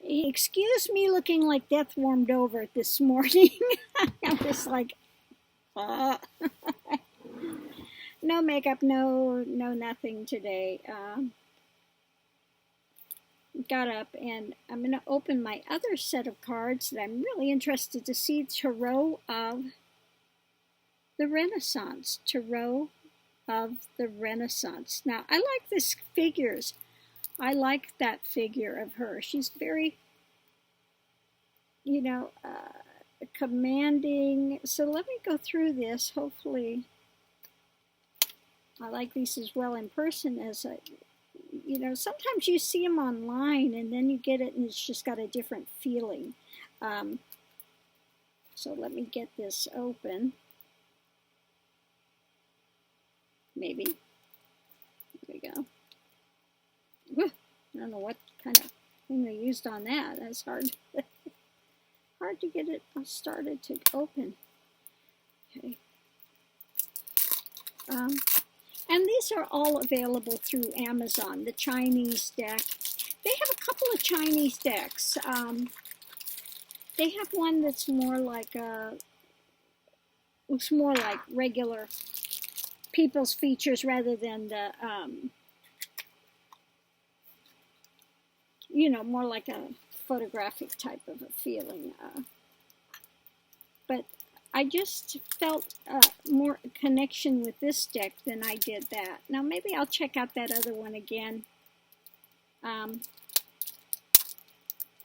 Excuse me looking like death warmed over this morning. I'm just like, uh. No makeup, no nothing today. Got up and I'm going to open my other set of cards that I'm really interested to see. Tarot of the Renaissance. Tarot of the Renaissance. Now, I like this figures. I like that figure of her. She's very, commanding. So let me go through this. Hopefully, I like these as well in person as sometimes you see them online and then you get it and it's just got a different feeling. So let me get this open. Maybe. There we go. I don't know what kind of thing they used on that. That's hard. Hard to get it started to open. Okay. And these are all available through Amazon, the Chinese deck. They have a couple of Chinese decks. They have one that's more like looks more like regular people's features rather than the, more like a photographic type of a feeling. But I just felt more connection with this deck than I did that. Now maybe I'll check out that other one again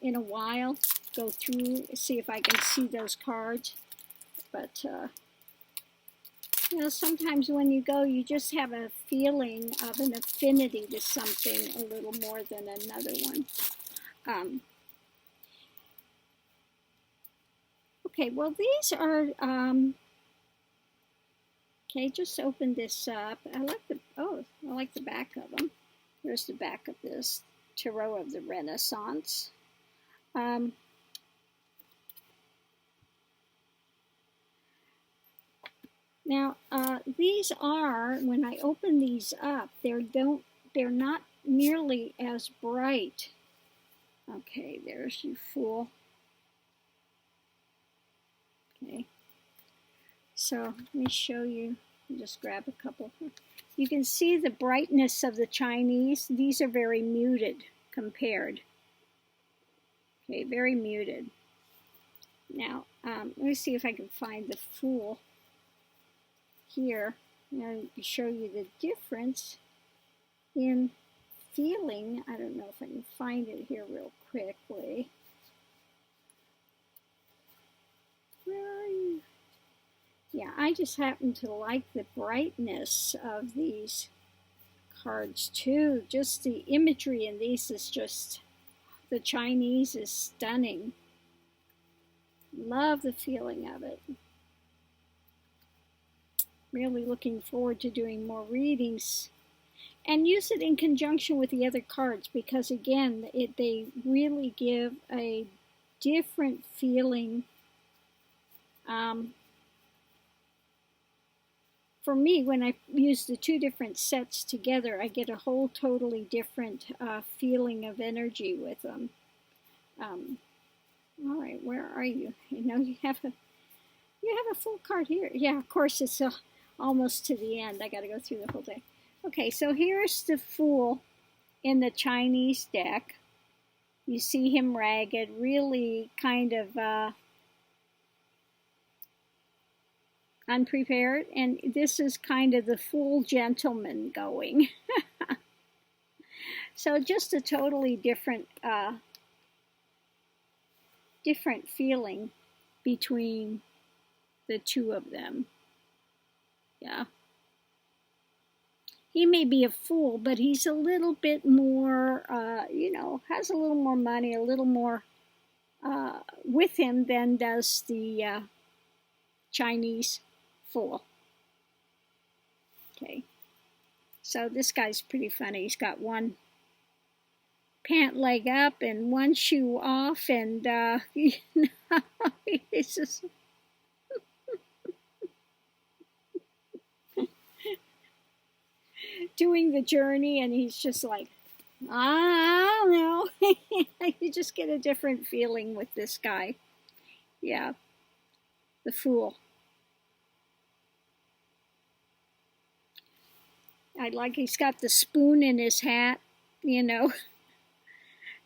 in a while. Go through, see if I can see those cards. But, sometimes when you go, you just have a feeling of an affinity to something a little more than another one. Okay, well, these are, okay, just open this up. I like the back of them. Here's the back of this Tarot of the Renaissance. Now, these are, when I open these up, they're not nearly as bright. Okay, there's you fool. Okay, so let me show you. Just grab a couple. You can see the brightness of the Chinese. These are very muted compared. Okay, very muted. Now, let me see if I can find the Fool here. And show you the difference in feeling. I don't know if I can find it here real quickly. Where are you? Yeah, I just happen to like the brightness of these cards too. Just the imagery in these is just, the Chinese is stunning. Love the feeling of it. Really looking forward to doing more readings. And use it in conjunction with the other cards because, again, they really give a different feeling. For me, when I use the two different sets together, I get a whole totally different feeling of energy with them. All right, where are you? You have a full card here. Yeah, of course, it's almost to the end. I got to go through the whole thing. Okay, so here's the Fool in the Chinese deck. You see him ragged, really kind of unprepared, and this is kind of the Fool gentleman going. So just a totally different feeling between the two of them. Yeah. He may be a fool, but he's a little bit more, has a little more money, a little more with him than does the Chinese Fool. Okay. So this guy's pretty funny. He's got one pant leg up and one shoe off, and he's just doing the journey, and he's just like, I don't know. You just get a different feeling with this guy. Yeah, the Fool. I like he's got the spoon in his hat, you know.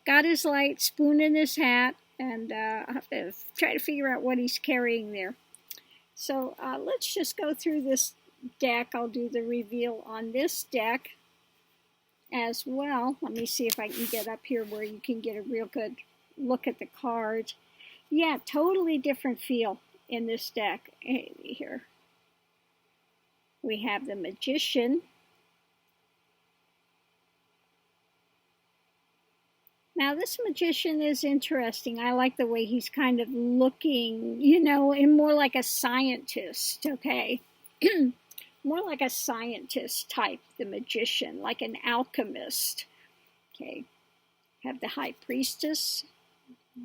Got his light, spoon in his hat, and I have to try to figure out what he's carrying there. So let's just go through this deck. I'll do the reveal on this deck as well. Let me see if I can get up here where you can get a real good look at the cards. Yeah, totally different feel in this deck. Here we have the Magician. Now, this Magician is interesting. I like the way he's kind of looking, you know, and more like a scientist, okay? More like a scientist type, the Magician, like an alchemist. Okay, have the High Priestess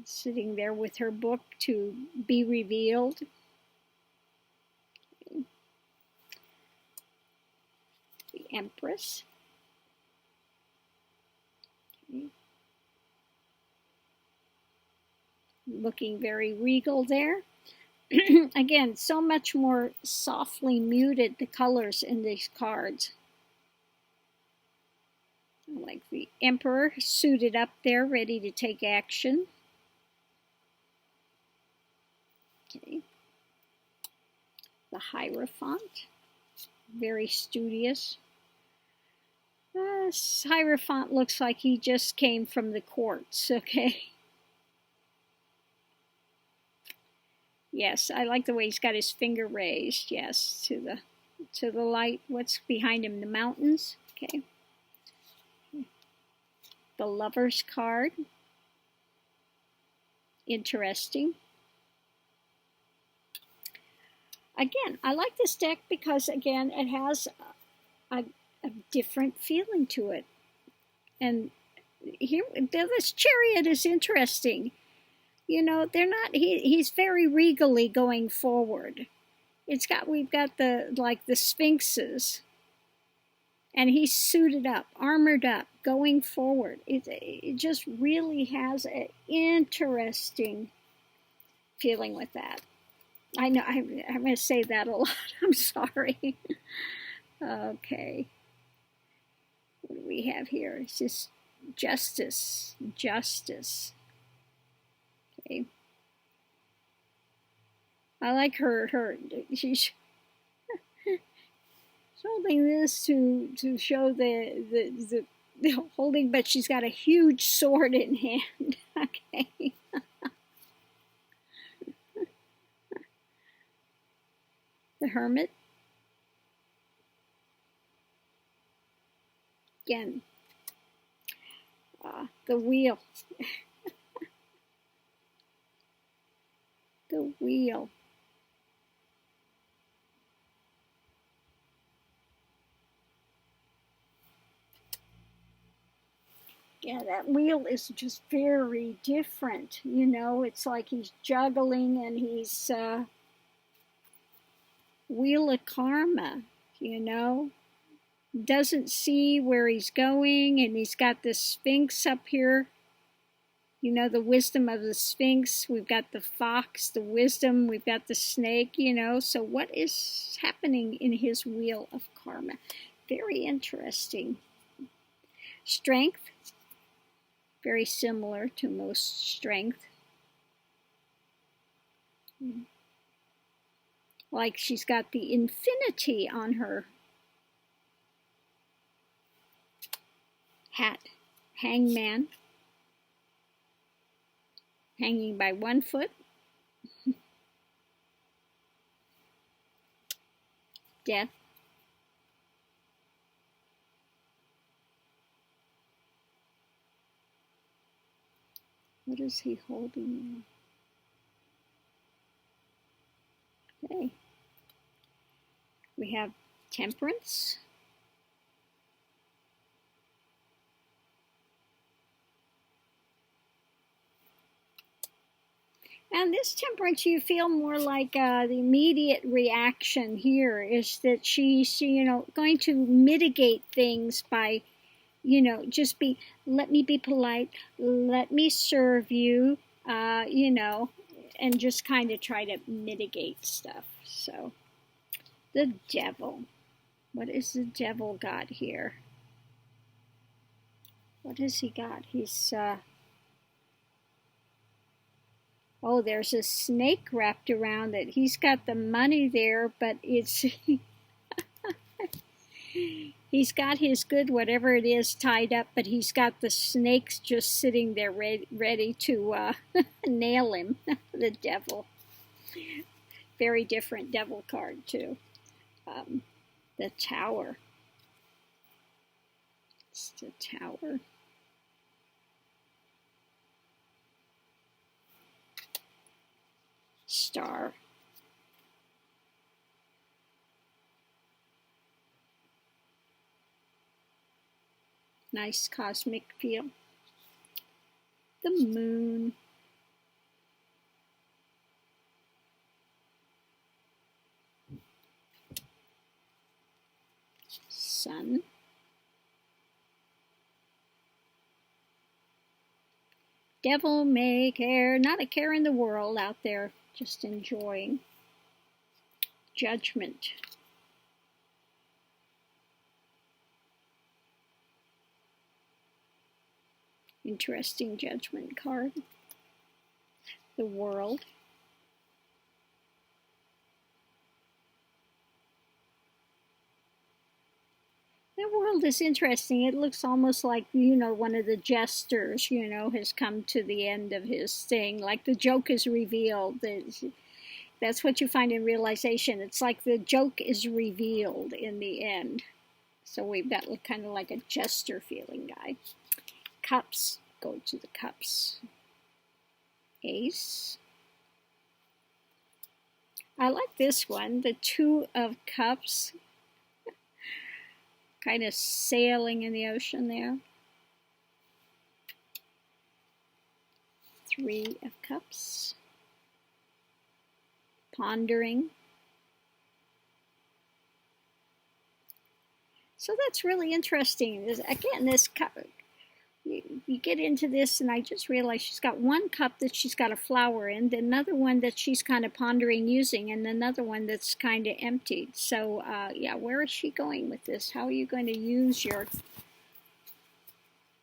sitting there with her book to be revealed. Okay. The Empress. Okay. Looking very regal there. Again, so much more softly muted, the colors in these cards. I like the Emperor suited up there, ready to take action. Okay. The Hierophant, very studious. This Hierophant looks like he just came from the courts, okay? Yes, I like the way he's got his finger raised, yes, to the light. What's behind him? The mountains, okay. The Lover's card. Interesting. Again, I like this deck because, again, it has a different feeling to it. And here, this Chariot is interesting. You know, they're not. He's very regally going forward. We've got the Sphinxes, and he's suited up, armored up, going forward. It just really has an interesting feeling with that. I know I'm going to say that a lot. I'm sorry. Okay. What do we have here? It's just justice. Okay. I like her. She's holding this to show the holding, but she's got a huge sword in hand. Okay. The Hermit. Again, the Wheel. The Wheel. Yeah, that wheel is just very different. You know, it's like he's juggling and he's Wheel of Karma, you know. Doesn't see where he's going, and he's got the Sphinx up here. You know, the wisdom of the Sphinx. We've got the fox, the wisdom. We've got the snake, you know. So what is happening in his Wheel of Karma? Very interesting. Strength. Very similar to most strength. Like she's got the infinity on her hat. Hangman. Hanging by one foot. Death. What is he holding now? Okay. We have Temperance. And this Temperance, you feel more like the immediate reaction here is that she's, you know, going to mitigate things by just let me be polite, let me serve you, and just kind of try to mitigate stuff. So, the devil. What is the devil got here? What has he got? He's, oh, there's a snake wrapped around it. He's got the money there, but it's, he's got his good, whatever it is, tied up, but he's got the snakes just sitting there ready to nail him. The devil. Very different devil card, too. The Tower. It's the Tower. Star. Nice cosmic feel. The Moon. Sun. Devil may care, not a care in the world out there, just enjoying. Judgment. Interesting Judgment card. The World. The World is interesting. It looks almost like, one of the jesters, has come to the end of his thing. Like the joke is revealed. That's what you find in realization. It's like the joke is revealed in the end. So we've got kind of like a jester feeling guy. Cups. Go to the Cups. Ace. I like this one. The Two of Cups. Kind of sailing in the ocean there. Three of Cups. Pondering. So that's really interesting. Again, this cup, you get into this, and I just realized she's got one cup that she's got a flower in, another one that she's kind of pondering using, and another one that's kind of emptied. So, yeah, where is she going with this? How are you going to use your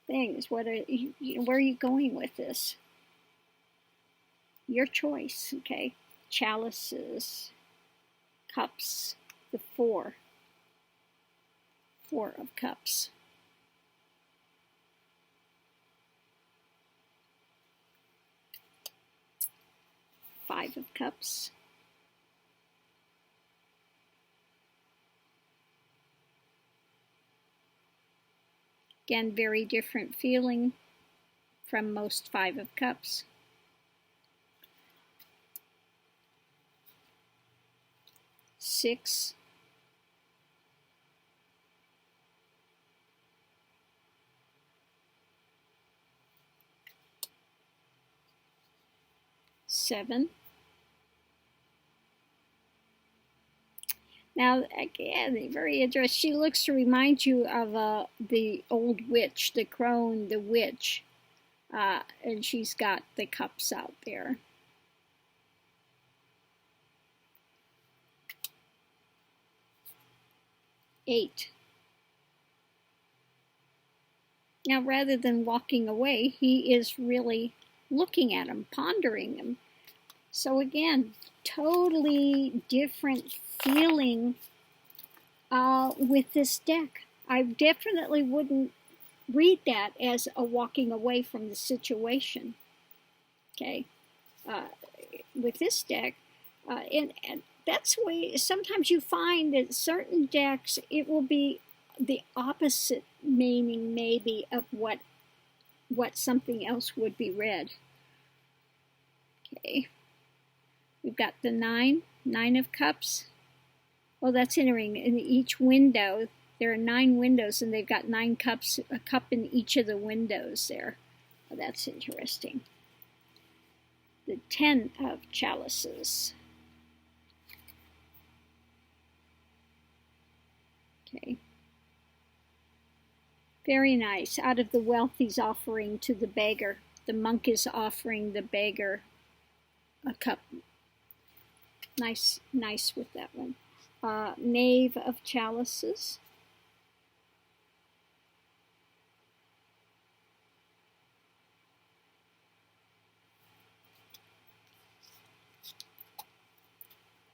things? Where are you going with this? Your choice, okay? Chalices, cups, the Four of Cups. Five of Cups. Again, very different feeling from most Five of Cups. Six. Seven. Now, again, very interesting. She looks to remind you of the old witch, the crone, the witch. And she's got the cups out there. Eight. Now, rather than walking away, he is really looking at him, pondering him. So again, totally different feeling with this deck. I definitely wouldn't read that as a walking away from the situation. Okay, with this deck, and that's the way sometimes you find that certain decks, it will be the opposite meaning maybe of what something else would be read. Okay. We've got the Nine of Cups. Well, that's interesting. In each window, there are 9 windows, and they've got 9 cups, a cup in each of the windows there. Well, that's interesting. The 10 of Chalices. Okay. Very nice. Out of the wealth he's offering to the beggar. The monk is offering the beggar a cup. Nice, nice with that one. Knave of chalices.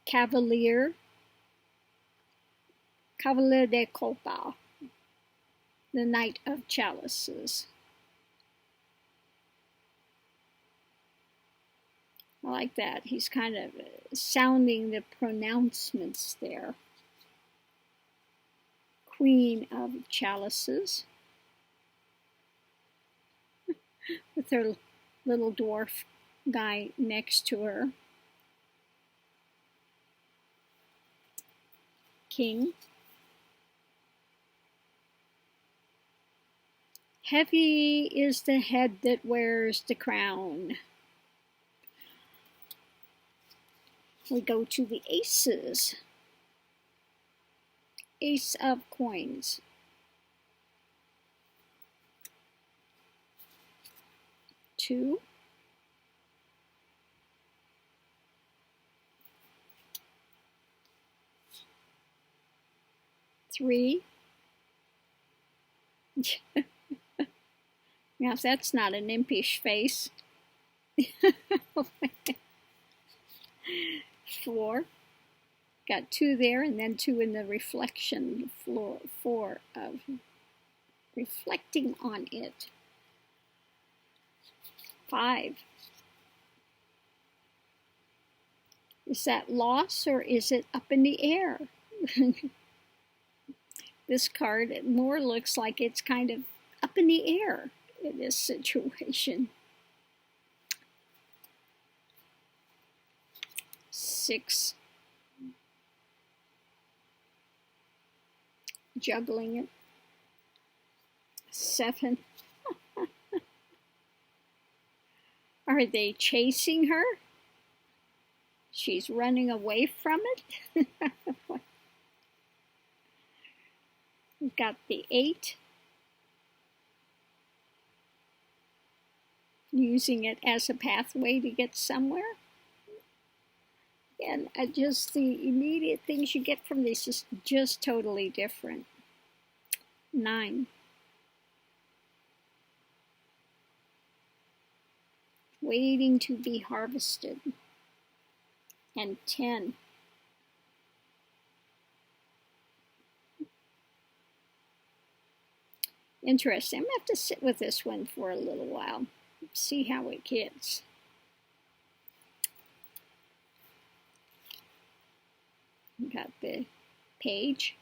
Cavalier. Cavalier de Copa. The Knight of Chalices. I like that. He's kind of sounding the pronouncements there. Queen of Chalices. With her little dwarf guy next to her. King. Heavy is the head that wears the crown. We go to the aces. Ace of coins. Two. Three. Now, if that's not an impish face. 4. Got 2 there, and then 2 in the reflection floor. 4 of reflecting on it. 5. Is that loss, or is it up in the air? This card more looks like it's kind of up in the air in this situation. 6. Juggling it. 7. Are they chasing her? She's running away from it. We've got the 8. Using it as a pathway to get somewhere. And just the immediate things you get from this is just totally different. 9. Waiting to be harvested. And 10. Interesting. I'm going to have to sit with this one for a little while. See how it gets. Got the page.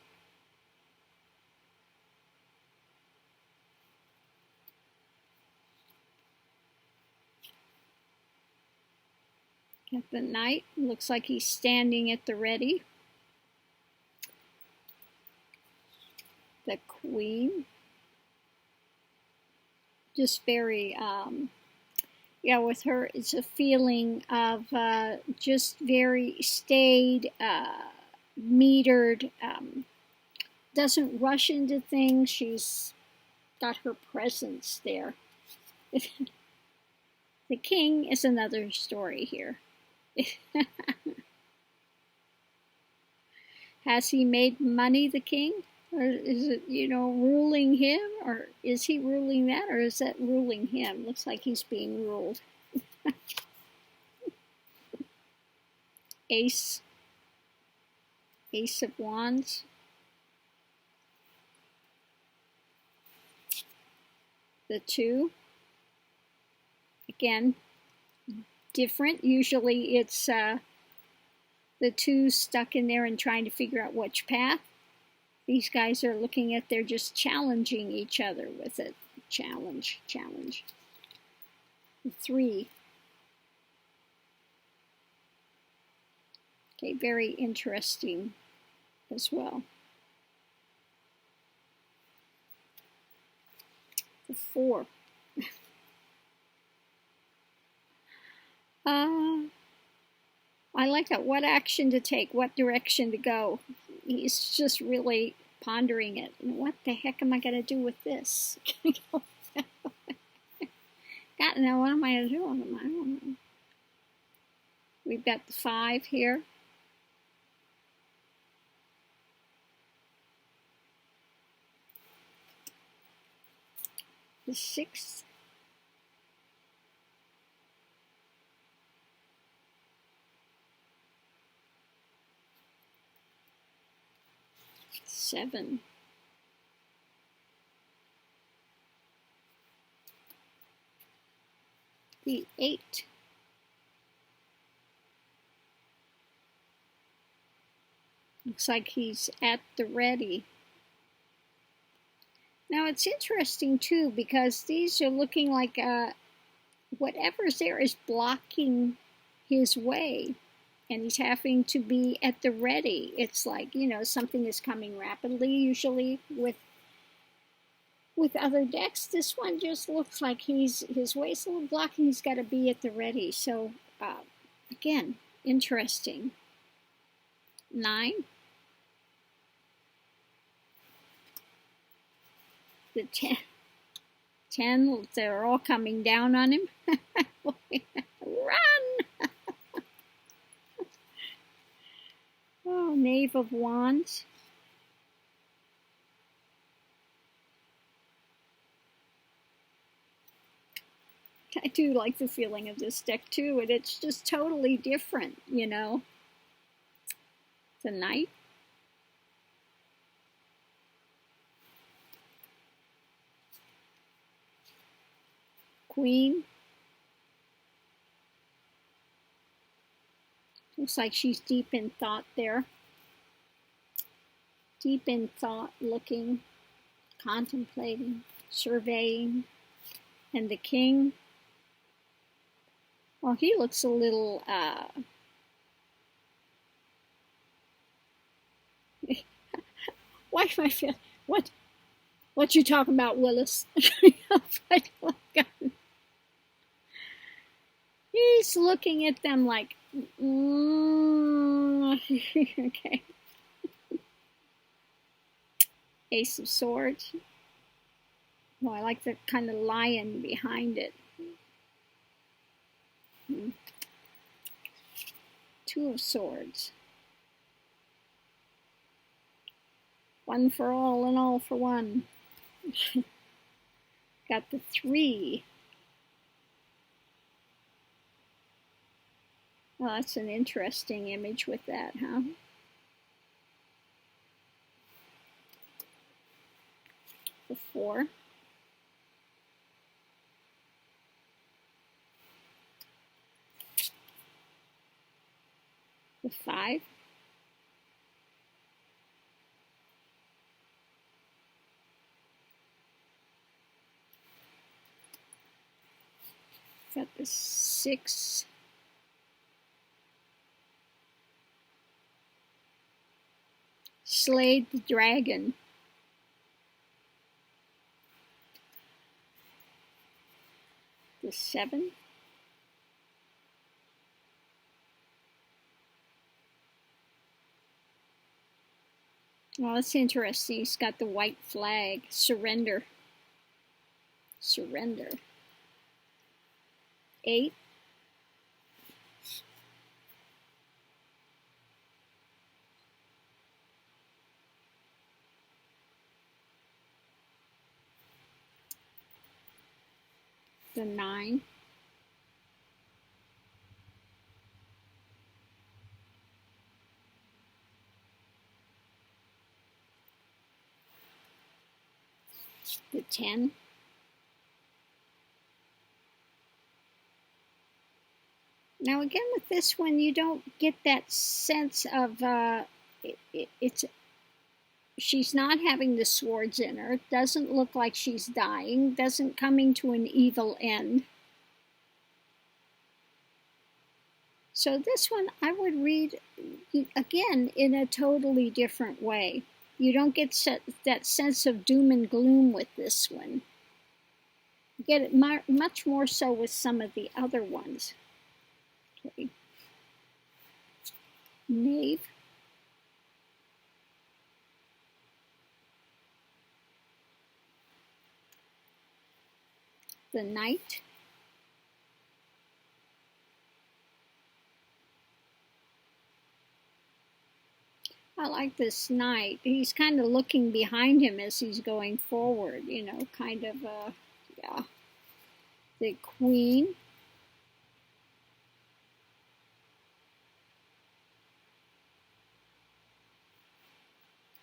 Got the knight. Looks like he's standing at the ready. The queen. Just very, yeah, with her, it's a feeling of just very staid, metered, doesn't rush into things. She's got her presence there. The king is another story here. Has he made money, the king? Or is it, ruling him? Or is he ruling that? Or is that ruling him? Looks like he's being ruled. Ace. Ace of Wands. The 2. Again, different. Usually it's the 2 stuck in there and trying to figure out which path. These guys are looking at, they're just challenging each other with it. Challenge, challenge. 3. Okay, very interesting as well. The 4. I like that. What action to take, what direction to go. He's just really pondering it. What the heck am I going to do with this? God, now what am I going to do with them? I don't know. We've got the 5 here. The 6. Seven. The 8. Looks like he's at the ready. Now it's interesting too, because these are looking like whatever's there is blocking his way, and he's having to be at the ready. It's like, you know, something is coming rapidly, usually with other decks. This one just looks like his way's a little blocking. He's got to be at the ready. So again, interesting. 9. The 10, they're all coming down on him. Run! Oh, Knave of Wands. I do like the feeling of this deck too, and it's just totally different, you know. The Knight. Queen. Looks like she's deep in thought there. Deep in thought, looking, contemplating, surveying. And the King. Well, he looks a little, why am I feeling, what you talking about, Willis? He's looking at them like, okay. Ace of Swords. Well, I like the kind of lion behind it. 2 of Swords. 1 for all and all for one. Got the 3. Well, that's an interesting image with that, huh? The 4. The 5. Got the 6. Slayed the dragon. The 7. Well, that's interesting. He's got the white flag. Surrender. Surrender. 8. The 9. The 10. Now again with this one, you don't get that sense of she's not having the swords in her. It doesn't look like she's dying. Doesn't coming to an evil end. So this one I would read again in a totally different way. You don't get that sense of doom and gloom with this one. You get it much more so with some of the other ones. Okay. Knave. the Knight. I like this Knight. He's kind of looking behind him as he's going forward, you know, kind of, yeah. The Queen.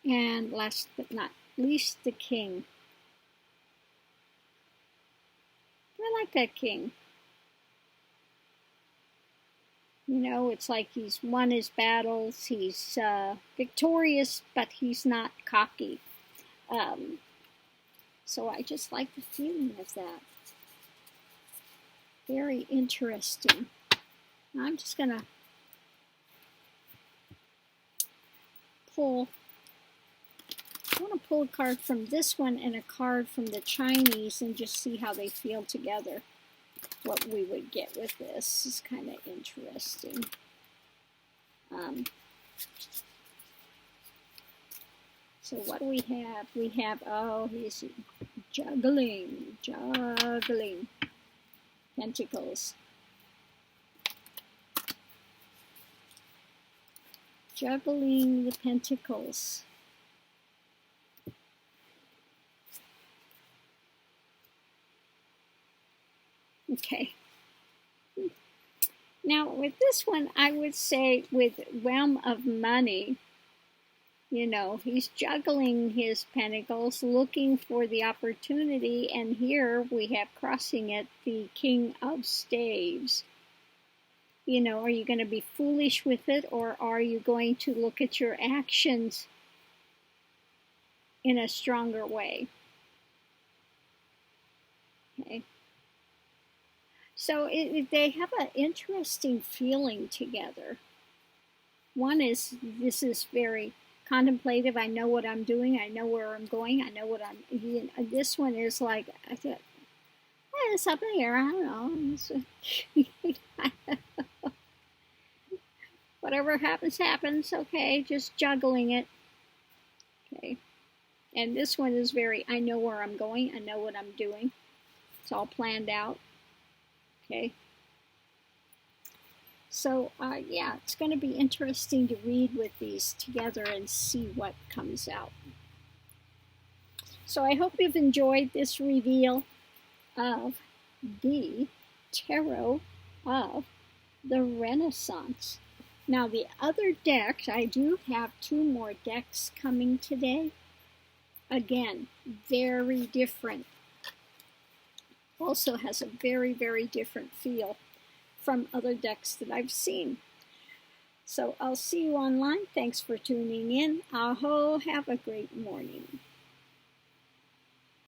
And last but not least, the King. I like that King. You know, it's like he's won his battles, he's victorious, but he's not cocky. So I just like the feeling of that. Very interesting. Now I'm just going to pull, I want to pull a card from this one and a card from the Chinese and just see how they feel together. What we would get with this is kind of interesting. So what do we have? We have, oh, he's juggling pentacles. Juggling the pentacles. Okay. Now with this one, I would say with realm of money, you know, he's juggling his pentacles, looking for the opportunity, and here we have crossing it, the King of Staves. You know, are you going to be foolish with it, or are you going to look at your actions in a stronger way? Okay. So they have an interesting feeling together. One is, this is very contemplative. I know what I'm doing. I know where I'm going. I know what I'm... This one is like, I thought, hey, it's up in here. I don't know. Whatever happens, happens. Okay, just juggling it. Okay. And this one is very, I know where I'm going. I know what I'm doing. It's all planned out. Okay. So, yeah, it's going to be interesting to read with these together and see what comes out. So I hope you've enjoyed this reveal of the Tarot of the Renaissance. Now, the other decks, I do have 2 more decks coming today. Again, very different. Also has a very, very different feel from other decks that I've seen. So I'll see you online. Thanks for tuning in. Aho, have a great morning.